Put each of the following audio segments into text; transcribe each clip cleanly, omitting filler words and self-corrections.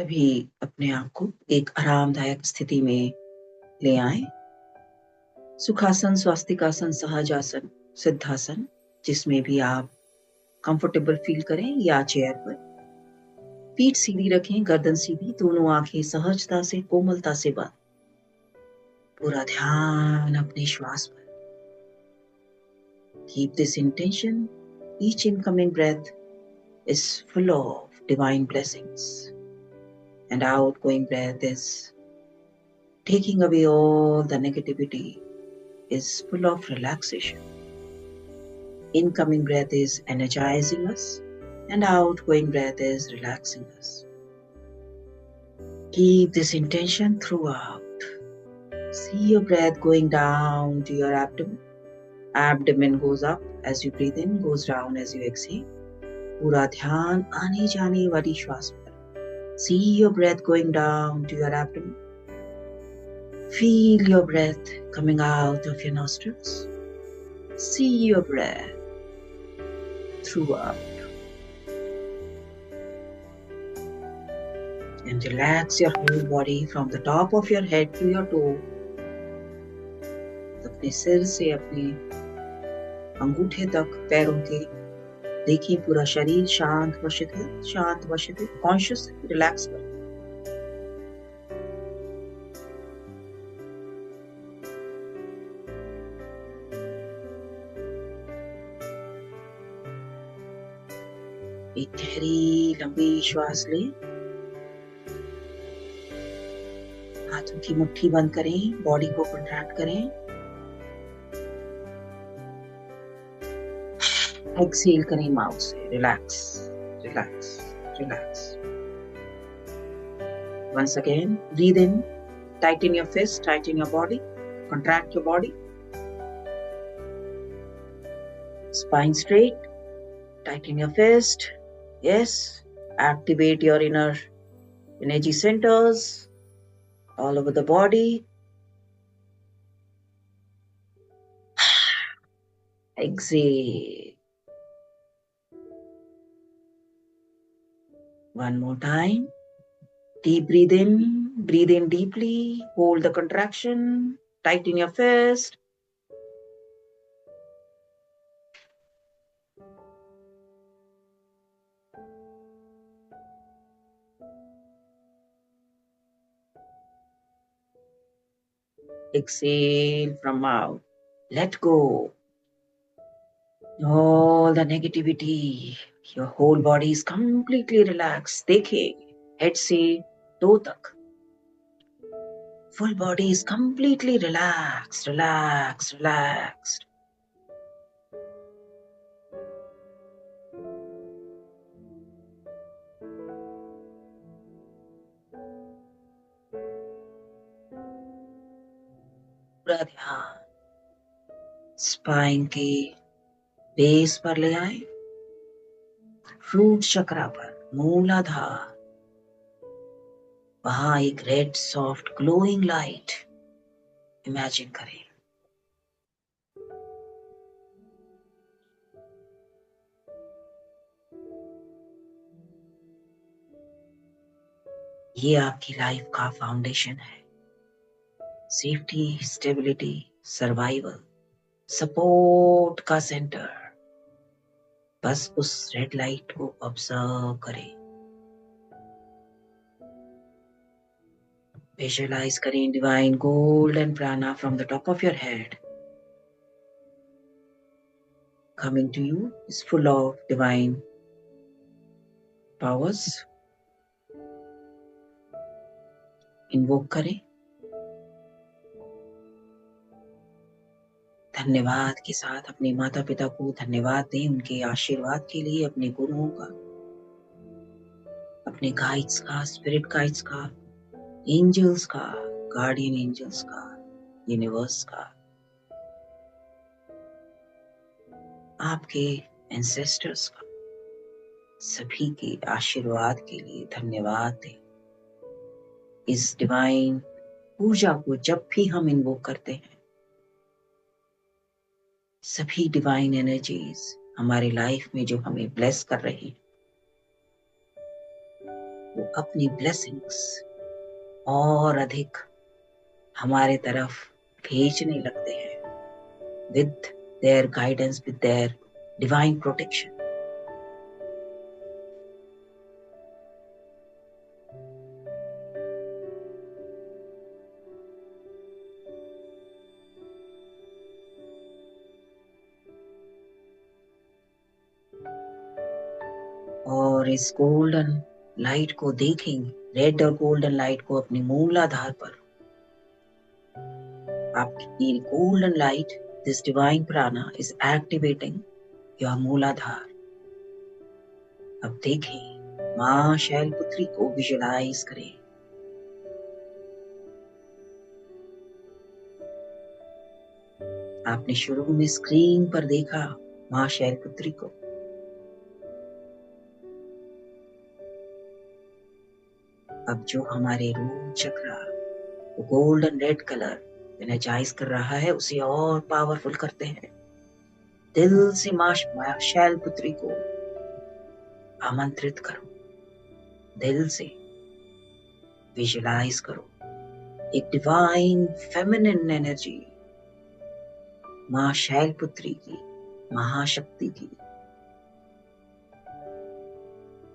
तभी अपने आप को एक आरामदायक स्थिति में ले आए। सुखासन, स्वास्तिकासन, सहजासन, सिद्धासन, जिसमें भी आप कंफर्टेबल फील करें, या चेयर पर। पीठ सीधी रखें, गर्दन सीधी, दोनों आंखें सहजता से, कोमलता से बंद। पूरा ध्यान अपने श्वास पर। Keep this intention. Each incoming breath is full of divine blessings, and outgoing breath is taking away all the negativity, is full of relaxation. Incoming breath is energizing us, and outgoing breath is relaxing us. Keep this intention throughout. See your breath going down to your abdomen. Abdomen goes up as you breathe in, goes down as you exhale. पूरा ध्यान आने जाने वाली श्वास पर। See your breath going down to your abdomen. Feel your breath coming out of your nostrils. See your breath throughout. And relax your whole body from the top of your head to your toe. अपने सिर से अपने अंगूठे तक, पैरों के, देखिए पूरा शरीर शांत वशित है, शांत वशित है, कॉन्शियस, रिलैक्स कर। एक गहरी लंबी श्वास लें। हाथों की मुट्ठी बंद करें, बॉडी को कंट्रैक्ट करें। एक्सेल करें माउथ से, relax, relax, relax. Once again, breathe in, tighten your fist, tighten your body, contract your body. Spine straight, tighten your fist. Yes, activate your inner energy centers all over the body. Exhale. One more time. Deep breathe in deeply, hold the contraction, tighten your fist. Exhale from mouth. Let go all the negativity. Your whole body is completely relaxed. देखिए, head से toe तक. Full body is completely relaxed, relaxed, relaxed. पूरा ध्यान spine के base पर ले आए, root चक्रा पर, मूलाधार। वहां एक red soft glowing light imagine करें। ये आपकी लाइफ का फाउंडेशन है। सेफ्टी, स्टेबिलिटी, सर्वाइवल, सपोर्ट का सेंटर। बस उस रेड लाइट को ऑब्जर्व करें, विजुअलाइज करें। डिवाइन गोल्डन प्राणा from the top of your head coming to you is full of divine powers. Invoke करें। धन्यवाद के साथ अपने माता पिता को धन्यवाद दें, उनके आशीर्वाद के लिए, अपने गुरुओं का, अपने गाइड्स का, स्पिरिट गाइड्स का, एंजल्स का, गार्डियन एंजल्स का, यूनिवर्स का, आपके एंसेस्टर्स का, सभी के आशीर्वाद के लिए धन्यवाद दें। इस डिवाइन पूजा को जब भी हम इन्वोक करते हैं, सभी डिवाइन एनर्जीज हमारे लाइफ में जो हमें ब्लेस कर रही हैं, वो अपनी ब्लेसिंग्स और अधिक हमारे तरफ भेजने लगते हैं with their guidance, with their divine protection. और इस गोल्डन लाइट को देखेंगे, रेड और गोल्डन लाइट को अपने मूलाधार पर। आपकी गोल्डन लाइट, दिस डिवाइन प्राणा इज एक्टिवेटिंग योर मूलाधार। अब देखें, मां शैलपुत्री को विजुलाइज करें। आपने शुरू में स्क्रीन पर देखा मां शैलपुत्री को। अब जो हमारे रूट चक्रा गोल्डन रेड कलर एनर्जाइज कर रहा है, उसे और पावरफुल करते हैं। दिल से मां शैलपुत्री को आमंत्रित करो, दिल से विजुलाइज करो एक डिवाइन फेमिनिन एनर्जी मां शैलपुत्री की, महाशक्ति की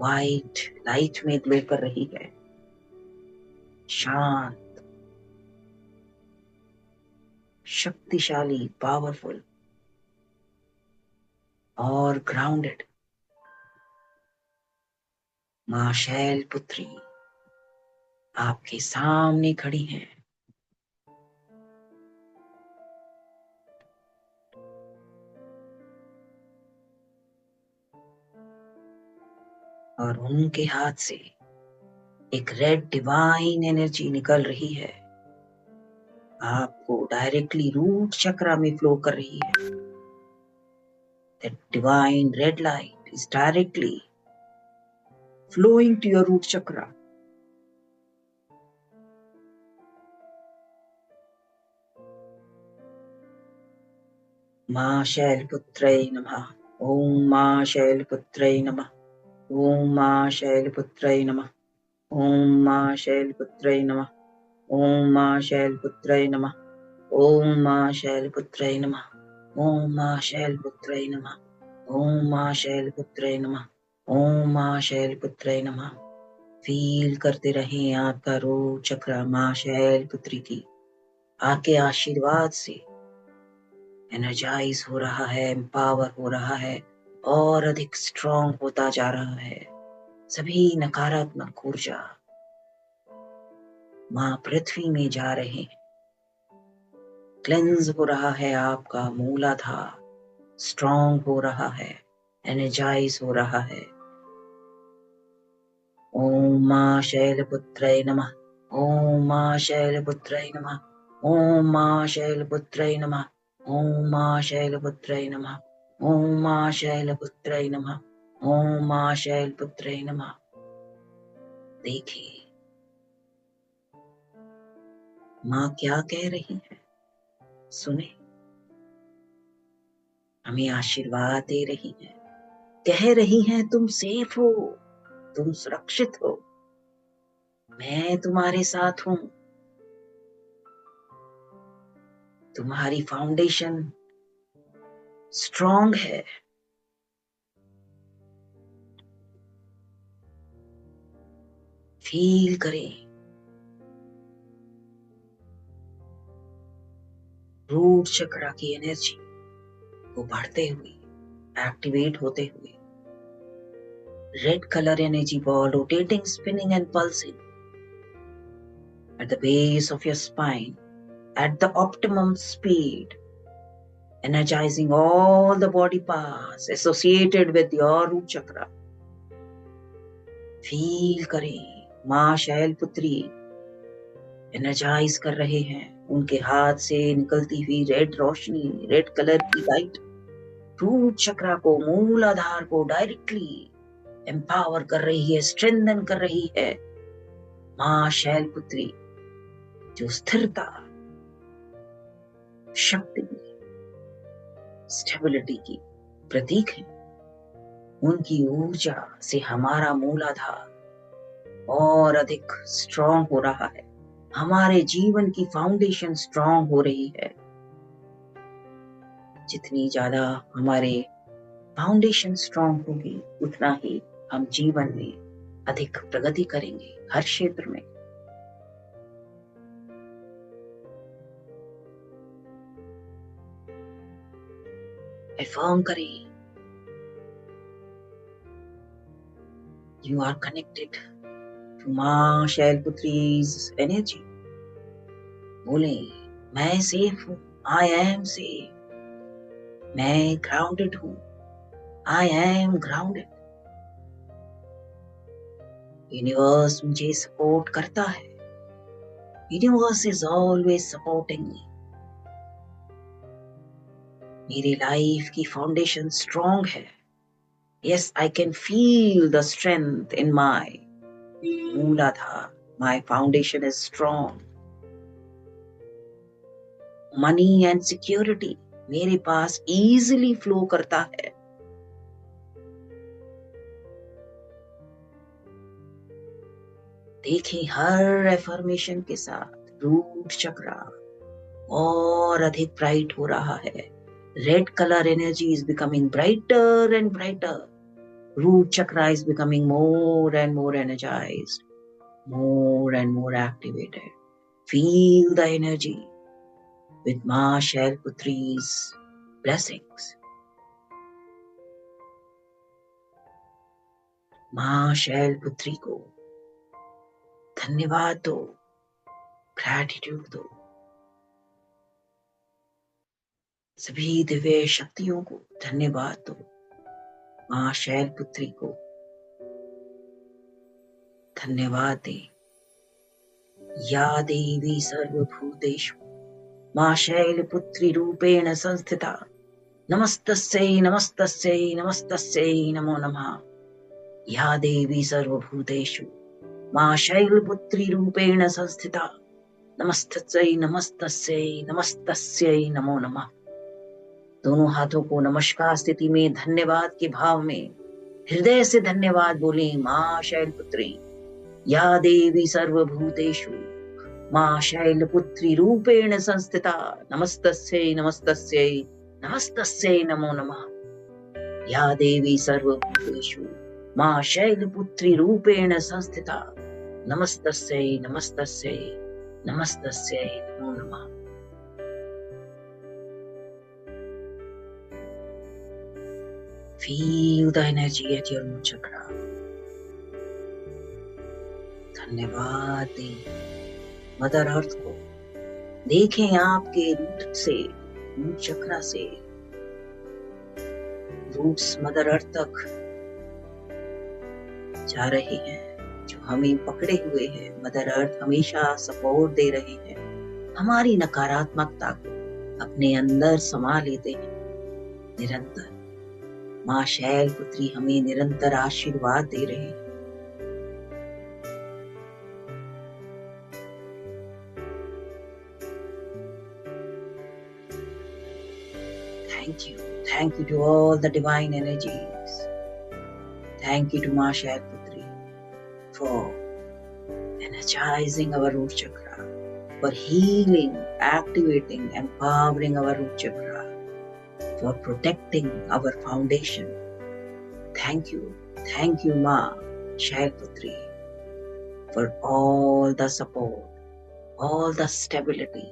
वाइट लाइट में ग्लो कर रही है। शांत, शक्तिशाली, पावरफुल और ग्राउंडेड मां शैलपुत्री आपके सामने खड़ी हैं। और उनके हाथ से एक रेड डिवाइन एनर्जी निकल रही है, आपको डायरेक्टली रूट चक्रा में फ्लो कर रही है। That divine red light is directly flowing to your root chakra. मां शैलपुत्रै नमः। ओम मां शैलपुत्रै नमः। ओम मां शैलपुत्रै नमः। ओम मां शैलपुत्रै नमः। ओम मां शैलपुत्रै नमः। ओम मां शैलपुत्रै नमः। ओम मां शैलपुत्रै नमः। ओम मां शैलपुत्रै नमः। ओम मां शैलपुत्रै नमः। फील करते रहें आपका रूट चक्र मां शैलपुत्री की आपके आशीर्वाद से एनर्जाइज हो रहा है, एम्पावर हो रहा है और अधिक स्ट्रॉन्ग होता जा रहा है। सभी नकारात्मक ऊर्जा मां पृथ्वी में जा रहे हैं। क्लेंज हो रहा है आपका मूलाधार, स्ट्रॉन्ग हो रहा है, एनर्जाइज हो रहा है। ओम मां शैलपुत्रै नमः। ओम मां शैलपुत्रै नमः। ओम मां शैलपुत्रै नमः। ओम मां शैलपुत्रै नमः। ओम मां शैलपुत्रै नमः। ओम मां शैलपुत्रै नमः। देखिए मां क्या कह रही है, सुने। हमें आशीर्वाद दे रही है, कह रही हैं तुम सेफ हो, तुम सुरक्षित हो, मैं तुम्हारे साथ हूं। तुम्हारी फाउंडेशन स्ट्रॉन्ग है। फील करें रूट चक्र की एनर्जी को बढ़ते हुए, एक्टिवेट होते हुए। Red colour energy ball rotating, spinning and pulsing at the base of your spine at the optimum speed, energizing all the body parts associated with your root chakra. Feel करें मां Shailputri energise कर रहे हैं। उनके हाथ से निकलती हुई रेड रोशनी, रेड कलर की लाइट रूट चक्रा को, मूलाधार को डायरेक्टली एम्पावर कर रही है, स्ट्रेंथन कर रही है। मां शैलपुत्री जो स्थिरता, शक्ति, स्टेबिलिटी की प्रतीक है, उनकी ऊर्जा से हमारा मूलाधार और अधिक स्ट्रॉन्ग हो रहा है। हमारे जीवन की फाउंडेशन स्ट्रॉन्ग हो रही है। जितनी ज्यादा हमारे फाउंडेशन स्ट्रॉन्ग होगी, उतना ही हम जीवन में अधिक प्रगति करेंगे हर क्षेत्र में। अफर्म करें, यू आर कनेक्टेड टू मां शैलपुत्रीज एनर्जी। बोले, मैं सेफ हूं, आई एम सेफ। मैं ग्राउंडेड हूं, आई एम ग्राउंडेड। यूनिवर्स मुझे सपोर्ट करता है। Universe is always supporting me. मेरी लाइफ की फाउंडेशन स्ट्रॉन्ग है। Yes, I can feel the strength in my Mooladhara. My foundation is strong. Money and security मेरे पास easily flow करता है। देखें, हर एफर्मेशन के साथ रूट चक्रा और अधिक ब्राइट हो रहा है। Red colour energy is becoming brighter and brighter. Root chakra is becoming more and more energized, more and more activated. Feel the energy with Ma Shailputri's blessings. माँ शैलपुत्री को धन्यवाद दो, ग्रैटिट्यूड दो। सभी दिव्य शक्तियों को धन्यवाद दो। माँ शैलपुत्री को धन्यवाद दे। या देवी सर्वभूतेषु माँ शैलपुत्री रूपेण संस्थिता नमस्तस्यै नमस्तस्यै नमस्तस्यै नमो नमः। या देवी सर्वभूतेषु माँ शैलपुत्री रूपेण संस्थिता नमस्तस्यै नमस्तस्यै नमस्तस्यै नमो नमः। दोनों हाथों को नमस्कार स्थिति में धन्यवाद के भाव में हृदय से धन्यवाद बोले। माँ शैलपुत्री, या देवी सर्वभूतेषु माँ शैलपुत्री रूपेण संस्थिता नमस्तस्यै नमस्तस्यै नमस्तस्यै नमो नमः। या देवी सर्वभूतेषु माँ शैलपुत्री रूपेण संस्थिता नमस्तस्यै नमस्तस्यै नमस्तस्यै नमो नमः। Feel the energy at your root chakra. धन्यवाद दें मदर अर्थ को। देखें आपके रूट से, रूट चक्रा से रूट्स मदर अर्थ तक जा रहे हैं, जो हमें पकड़े हुए हैं। मदर अर्थ हमेशा सपोर्ट दे रहे हैं। हमारी नकारात्मकता को अपने अंदर समा लेते हैं निरंतर। माँ शैलपुत्री हमें निरंतर आशीर्वाद दे रहे हैं। Thank you to all the divine energies. Thank you to Ma Shailputri for energizing our root chakra, for healing, activating, empowering our root chakra, for protecting our foundation. Thank you Ma Shailputri for all the support, all the stability,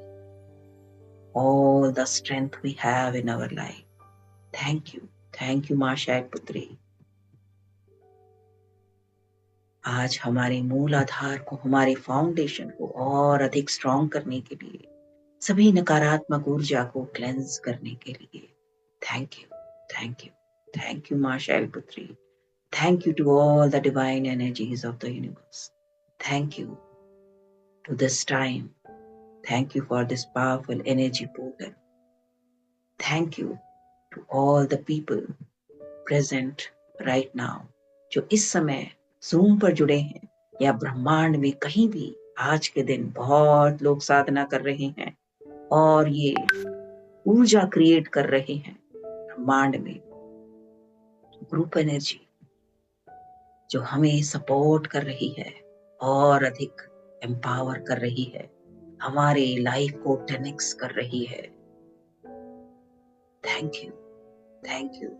all the strength we have in our life. Thank you माँ शैलपुत्री। आज हमारे मूल आधार को, हमारे foundation को और अधिक strong करने के लिए, सभी नकारात्मक ऊर्जा को क्लेंस करने के लिए थैंक यू माँ Shailputri. Thank you to all the divine energies of the universe. Thank you to this time. Thank you for this powerful energy portal. Thank you to all the people present right now, जो इस समय Zoom पर जुड़े हैं या ब्रह्मांड में कहीं भी। आज के दिन बहुत लोग साधना कर रहे हैं और ये ऊर्जा क्रिएट कर रहे हैं ब्रह्मांड में। ग्रुप एनर्जी जो हमें सपोर्ट कर रही है, और अधिक एम्पावर कर रही है, हमारे लाइफ को 10x कर रही है। Thank you, thank you.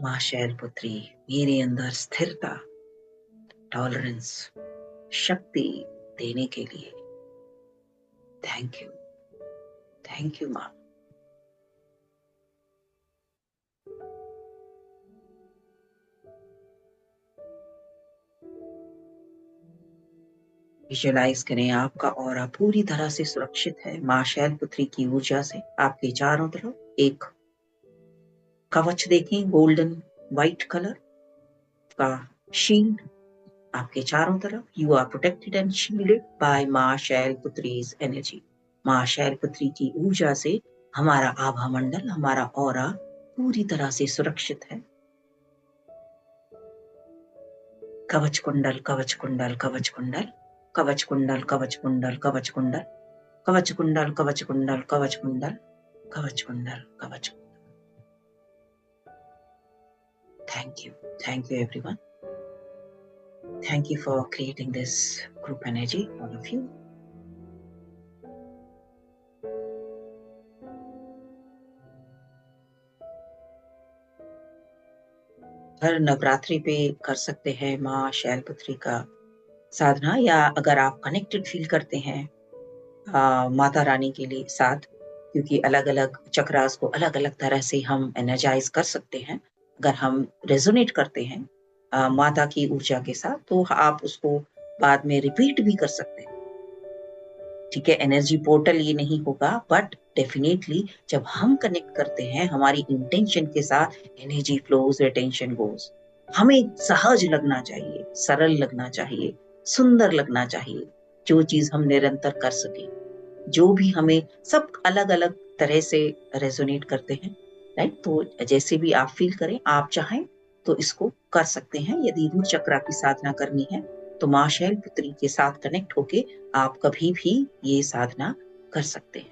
माँ शैलपुत्री मेरे अंदर स्थिरता, टॉलरेंस, शक्ति देने के लिए थैंक यू, थैंक यू माँ। विजुअलाइज करें आपका ऑरा पूरी तरह से सुरक्षित है माँ शैलपुत्री की ऊर्जा से। आपके चारों तरफ एक कवच देखें, गोल्डन व्हाइट कलर का शील्ड आपके चारों तरफ। You are protected and shielded by Maa Shailputri's energy. माँ शैलपुत्री की ऊर्जा से हमारा आभा मंडल, हमारा ऑरा पूरी तरह से सुरक्षित है। कवच कुंडल, कवच कुंडल, कवच कुंडल, कवच कुंडल, कवच कुंडल, कवच कुंडल, कवच कुंडल, कवच कुंडल, कवच कुंडल, कवच कुंडल, कवच। Thank you, thank you everyone. Thank you for creating this group energy, all of you. हर नवरात्रि पे कर सकते हैं माँ शैलपुत्री का साधना, या अगर आप कनेक्टेड फील करते हैं माता रानी के लिए साथ, क्योंकि अलग अलग चक्रास को अलग अलग तरह से हम एनर्जाइज कर सकते हैं। अगर हम रेजोनेट करते हैं माता की ऊर्जा के साथ, तो आप उसको बाद में रिपीट भी कर सकते हैं। ठीक है, एनर्जी पोर्टल ये नहीं होगा, बट डेफिनेटली जब हम कनेक्ट करते हैं हमारी इंटेंशन के साथ, एनर्जी फ्लोज, रिटेंशन गोज। हमें सहज लगना चाहिए, सरल लगना चाहिए, सुंदर लगना चाहिए, जो चीज हम निरंतर कर सके, जो भी हमें सब अलग अलग तरह से रेजोनेट करते हैं, राइट। तो जैसे भी आप फील करें, आप चाहें तो इसको कर सकते हैं। यदि रूट चक्रा की साधना करनी है तो माँ शैलपुत्री के साथ कनेक्ट होके आप कभी भी ये साधना कर सकते हैं।